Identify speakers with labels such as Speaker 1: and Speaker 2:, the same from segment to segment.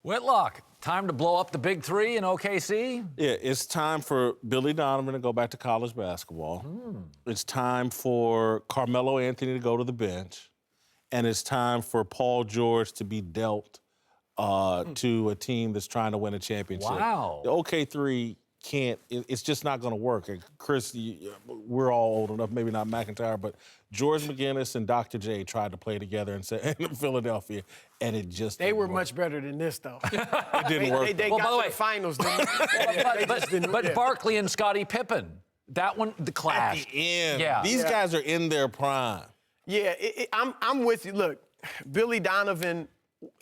Speaker 1: Whitlock, time to blow up the big three in OKC?
Speaker 2: Yeah, it's time for Billy Donovan to go back to college basketball. It's time for Carmelo Anthony to go to the bench. And it's time for Paul George to be dealt to a team that's trying to win a championship.
Speaker 1: Wow.
Speaker 2: The OK3 can't, it's just not going to work. And Chris, we're all old enough, maybe not McIntyre, but George McGinnis and Dr. J tried to play together in Philadelphia, and it just
Speaker 3: They were
Speaker 2: didn't work.
Speaker 3: much better than this, though.
Speaker 2: It didn't work.
Speaker 3: They
Speaker 1: Well,
Speaker 3: got
Speaker 1: by the
Speaker 3: to
Speaker 1: way-
Speaker 3: the finals, didn't they?
Speaker 1: But Barkley and Scottie Pippen, that one, the clash.
Speaker 2: At the end,
Speaker 1: Yeah.
Speaker 2: these guys are in their prime.
Speaker 3: Yeah, I'm with you. Look, Billy Donovan,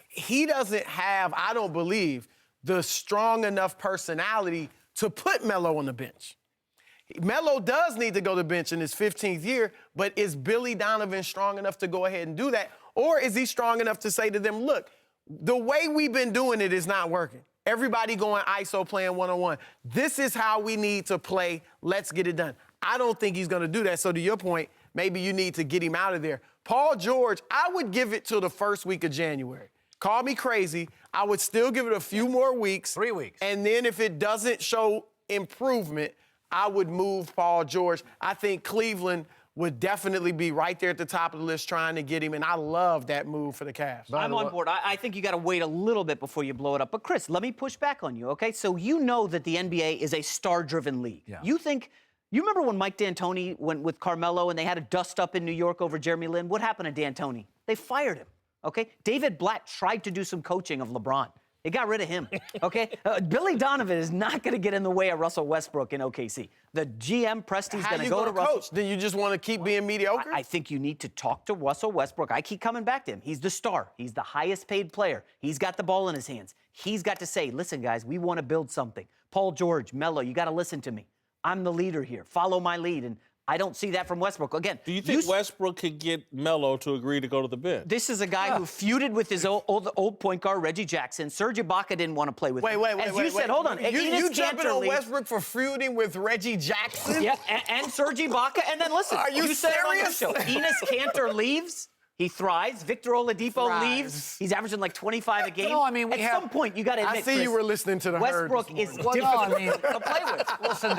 Speaker 3: he doesn't have, I don't believe, the strong enough personality to put Melo on the bench. Melo does need to go to the bench in his 15th year, but is Billy Donovan strong enough to go ahead and do that? Or is he strong enough to say to them, look, the way we've been doing it is not working. Everybody going ISO playing one-on-one. This is how we need to play. Let's get it done. I don't think he's going to do that. So to your point, maybe you need to get him out of there. Paul George, I would give it till the first week of January. Call me crazy. I would still give it a few more weeks.
Speaker 1: 3 weeks.
Speaker 3: And then if it doesn't show improvement, I would move Paul George. I think Cleveland would definitely be right there at the top of the list trying to get him, and I love that move for the Cavs.
Speaker 4: I'm on board. I think you got to wait a little bit before you blow it up. But, Chris, let me push back on you, okay? So you know that the NBA is a star-driven league.
Speaker 1: Yeah.
Speaker 4: You remember when Mike D'Antoni went with Carmelo and they had to dust up in New York over Jeremy Lin? What happened to D'Antoni? They fired him, okay? David Blatt tried to do some coaching of LeBron. They got rid of him, okay? Billy Donovan is not going to get in the way of Russell Westbrook in OKC. The GM, Presti's going to go to Russell.
Speaker 3: Coach? Then you just want to keep being mediocre?
Speaker 4: I think you need to talk to Russell Westbrook. I keep coming back to him. He's the star. He's the highest paid player. He's got the ball in his hands. He's got to say, listen, guys, we want to build something. Paul George, Melo, you got to listen to me. I'm the leader here. Follow my lead. And I don't see that from Westbrook. Again,
Speaker 2: Do you think Westbrook could get Melo to agree to go to the bench?
Speaker 4: this is a guy who feuded with his old point guard, Reggie Jackson. Serge Ibaka didn't want to play with him. As you said, hold on.
Speaker 3: You jumping
Speaker 4: Kanter
Speaker 3: on
Speaker 4: leaves.
Speaker 3: Westbrook for feuding with Reggie Jackson?
Speaker 4: Yeah, and Serge Ibaka. And then listen,
Speaker 3: Are you
Speaker 4: said it on your
Speaker 3: serious?
Speaker 4: show. Enes Kanter leaves. He thrives. Victor Oladipo
Speaker 3: Thrives.
Speaker 4: leaves. He's averaging like 25 a game.
Speaker 1: No, I mean, we
Speaker 4: At
Speaker 1: have-
Speaker 4: some point, you got to admit,
Speaker 3: I see
Speaker 4: Chris,
Speaker 3: you were listening to the herd
Speaker 4: Westbrook
Speaker 3: this
Speaker 4: is
Speaker 3: morning.
Speaker 1: Well, no,
Speaker 4: difficult
Speaker 1: I mean,
Speaker 4: to play with.
Speaker 1: Listen,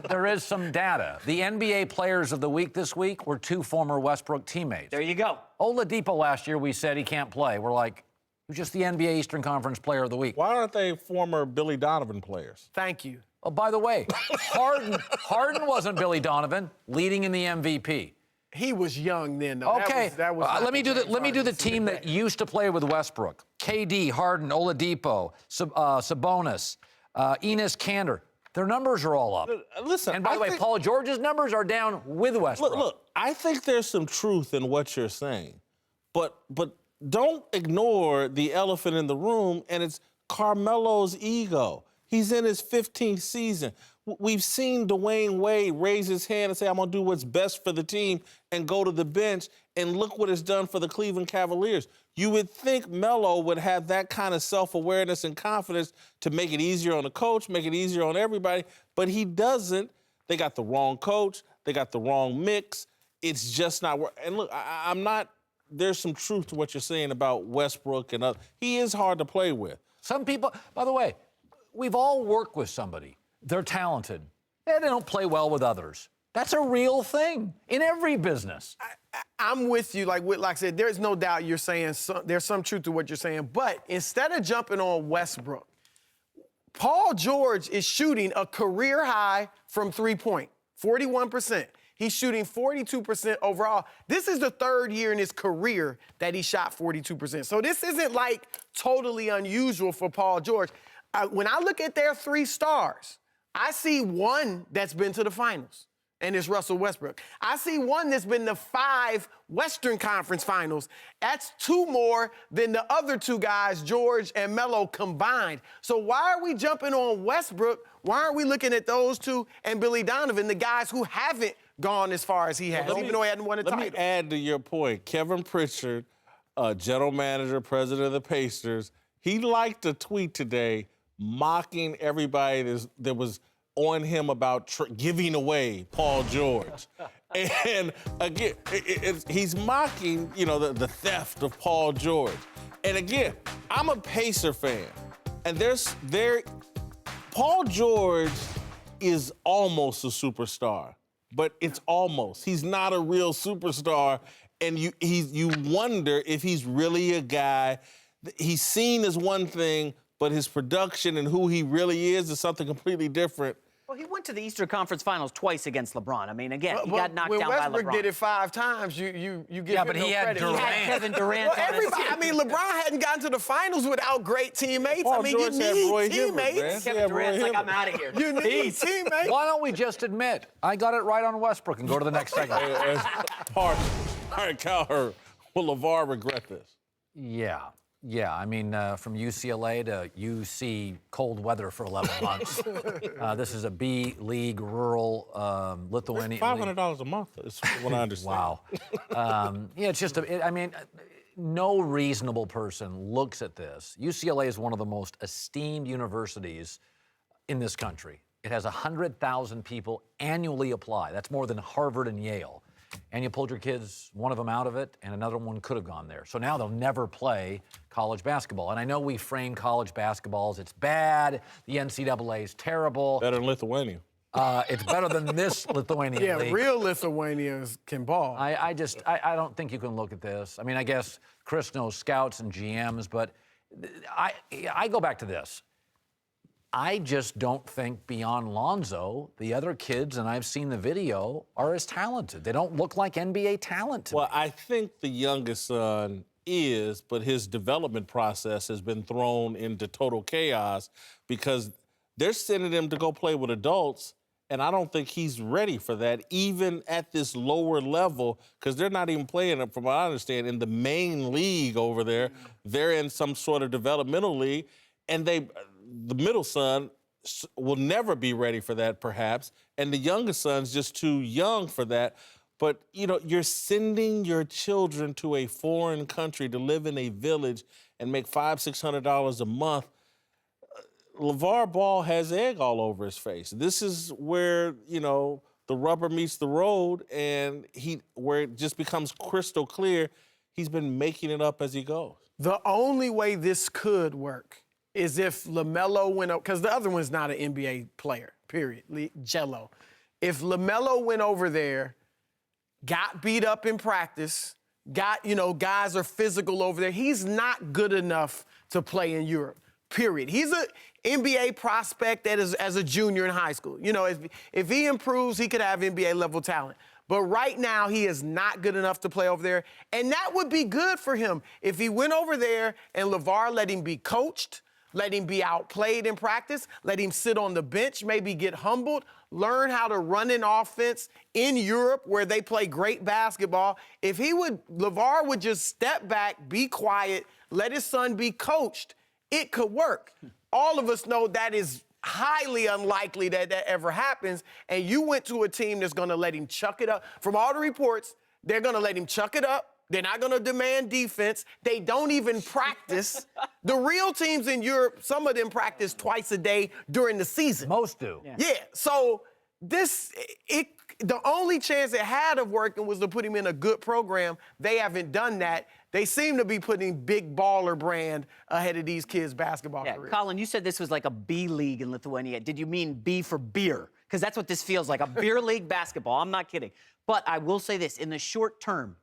Speaker 1: there is some data. The NBA players of the week this week were two former Westbrook teammates.
Speaker 4: There you go.
Speaker 1: Oladipo last year, we said he can't play. We're like, he was just the NBA Eastern Conference Player of the Week.
Speaker 2: Why aren't they former Billy Donovan players?
Speaker 3: Thank you.
Speaker 1: Oh, by the way, Harden wasn't Billy Donovan, leading in the MVP.
Speaker 3: He was young then, though.
Speaker 1: Okay,
Speaker 3: That was not
Speaker 1: let me do
Speaker 3: James
Speaker 1: the
Speaker 3: Harden
Speaker 1: team that used to play with Westbrook: KD, Harden, Oladipo, Sabonis, Enes Kanter. Their numbers are all up.
Speaker 2: Listen,
Speaker 1: And by the way, Paul George's numbers are down with Westbrook.
Speaker 2: Look, I think there's some truth in what you're saying, but don't ignore the elephant in the room, and it's Carmelo's ego. He's in his 15th season. We've seen Dwayne Wade raise his hand and say, I'm going to do what's best for the team and go to the bench, and look what it's done for the Cleveland Cavaliers. You would think Melo would have that kind of self-awareness and confidence to make it easier on the coach, make it easier on everybody, but he doesn't. They got the wrong coach. They got the wrong mix. It's just not working. And look, I'm not, there's some truth to what you're saying about Westbrook and others. He is hard to play with.
Speaker 1: Some people, by the way, we've all worked with somebody. They're talented. And they don't play well with others. That's a real thing in every business.
Speaker 3: I'm with you. Like Whitlock said, there's no doubt you're saying there's some truth to what you're saying. But instead of jumping on Westbrook, Paul George is shooting a career high from three-point, 41%. He's shooting 42% overall. This is the third year in his career that he shot 42%. So this isn't like totally unusual for Paul George. When I look at their three stars, I see one that's been to the finals, and it's Russell Westbrook. I see one that's been to 5 Western Conference finals. That's 2 more than the other 2 guys, George and Melo, combined. So why are we jumping on Westbrook? Why aren't we looking at those 2 and Billy Donovan, the guys who haven't gone as far as he has, even though he hadn't won a title?
Speaker 2: Let me add to your point. Kevin Pritchard, general manager, president of the Pacers, he liked a tweet today mocking everybody that was on him about giving away Paul George. And again, he's mocking, the theft of Paul George. And again, I'm a Pacer fan. And Paul George is almost a superstar, but it's almost. He's not a real superstar, and you wonder if he's really a guy. He's seen as one thing, but his production and who he really is something completely different.
Speaker 4: Well, he went to the Eastern Conference Finals twice against LeBron. I mean, again, he got knocked down by LeBron.
Speaker 3: When Westbrook did it 5 times, you give him
Speaker 1: but he
Speaker 3: no
Speaker 1: had
Speaker 3: credit.
Speaker 1: Durant.
Speaker 4: He had Kevin Durant on his team.
Speaker 3: I mean, LeBron hadn't gotten to the finals without great teammates.
Speaker 2: Paul
Speaker 3: I mean,
Speaker 2: George
Speaker 3: you
Speaker 2: had
Speaker 3: need
Speaker 2: Roy Hibbert,
Speaker 3: teammates.
Speaker 2: man.
Speaker 4: Kevin
Speaker 2: Yeah,
Speaker 4: Durant's
Speaker 2: Roy
Speaker 4: like, I'm
Speaker 2: Hibbert.
Speaker 4: out of here.
Speaker 3: You need teammates.
Speaker 1: Why don't we just admit I got it right on Westbrook and go to the next segment?
Speaker 2: All right, Cowherd, will LeVar regret this?
Speaker 1: Yeah. I mean, from UCLA to UC cold weather for 11 months. This is a B League rural Lithuania.
Speaker 2: $500 a month is what I understand.
Speaker 1: Wow. It's just, no reasonable person looks at this. UCLA is one of the most esteemed universities in this country. It has 100,000 people annually apply. That's more than Harvard and Yale. And you pulled your kids, one of them out of it, and another one could have gone there. So now they'll never play college basketball. And I know we frame college basketball as it's bad, the NCAA is terrible.
Speaker 2: Better than Lithuania.
Speaker 1: It's better than this Lithuanian league.
Speaker 3: Yeah, real Lithuanians can ball.
Speaker 1: I don't think you can look at this. I mean, I guess Chris knows scouts and GMs, but I go back to this. I just don't think beyond Lonzo, the other kids, and I've seen the video, are as talented. They don't look like NBA talent to me.
Speaker 2: Well, I think the youngest son is, but his development process has been thrown into total chaos because they're sending him to go play with adults, and I don't think he's ready for that, even at this lower level, because they're not even playing, from what I understand, in the main league over there. They're in some sort of developmental league, and the middle son will never be ready for that, perhaps, and the youngest son's just too young for that. But, you're sending your children to a foreign country to live in a village and make $500-600 a month. LeVar Ball has egg all over his face. This is where, the rubber meets the road, and where it just becomes crystal clear he's been making it up as he goes.
Speaker 3: The only way this could work is if LaMelo went up, because the other one's not an NBA player, period, Jello. If LaMelo went over there, got beat up in practice, guys are physical over there, he's not good enough to play in Europe, period. He's an NBA prospect that is as a junior in high school. If he improves, he could have NBA-level talent. But right now, he is not good enough to play over there. And that would be good for him if he went over there and LeVar let him be coached, let him be outplayed in practice, let him sit on the bench, maybe get humbled, learn how to run an offense in Europe where they play great basketball. If LeVar would just step back, be quiet, let his son be coached, it could work. All of us know that is highly unlikely that ever happens, and you went to a team that's gonna let him chuck it up. From all the reports, they're gonna let him chuck it up. They're not going to demand defense. They don't even practice. The real teams in Europe, some of them practice twice a day during the season.
Speaker 1: Most do.
Speaker 3: Yeah. So the only chance it had of working was to put him in a good program. They haven't done that. They seem to be putting big baller brand ahead of these kids' basketball careers.
Speaker 4: Colin, you said this was like a B league in Lithuania. Did you mean B for beer? Because that's what this feels like, a beer league basketball. I'm not kidding. But I will say this, in the short term,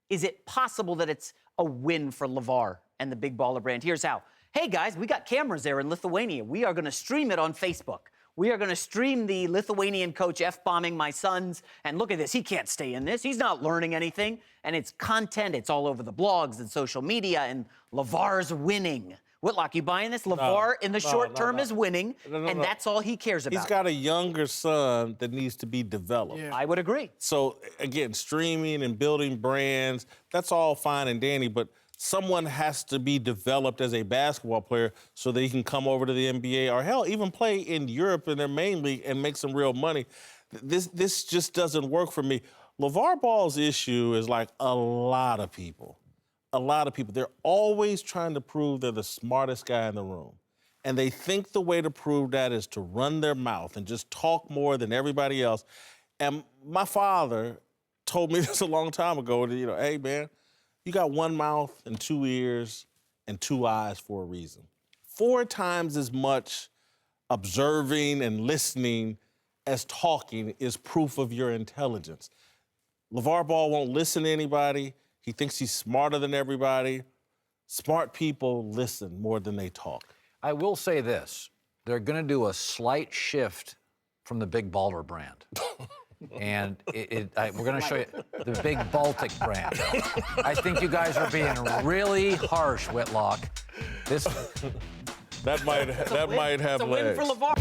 Speaker 4: is it possible that it's a win for LeVar and the big baller brand? Here's how. Hey, guys, we got cameras there in Lithuania. We are going to stream it on Facebook. We are going to stream the Lithuanian coach F-bombing my sons. And look at this. He can't stay in this. He's not learning anything. And it's content. It's all over the blogs and social media. And LeVar's winning. Whitlock, you buying this? LeVar in the short term is winning. And that's all he cares about.
Speaker 2: He's got a younger son that needs to be developed.
Speaker 3: Yeah.
Speaker 4: I would agree.
Speaker 2: So, again, streaming and building brands, that's all fine and dandy, but someone has to be developed as a basketball player so that he can come over to the NBA or, hell, even play in Europe in their main league and make some real money. This just doesn't work for me. LeVar Ball's issue is like a lot of people. A lot of people. They're always trying to prove they're the smartest guy in the room. And they think the way to prove that is to run their mouth and just talk more than everybody else. And my father told me this a long time ago, hey, man, you got one mouth and two ears and two eyes for a reason. 4 times as much observing and listening as talking is proof of your intelligence. LeVar Ball won't listen to anybody. He thinks he's smarter than everybody. Smart people listen more than they talk.
Speaker 1: I will say this. They're going to do a slight shift from the Big Balder brand. And we're going to show you the Big Baltic brand. I think you guys are being really harsh, Whitlock.
Speaker 2: That might have
Speaker 4: It's a win
Speaker 2: legs.
Speaker 4: for LeVar.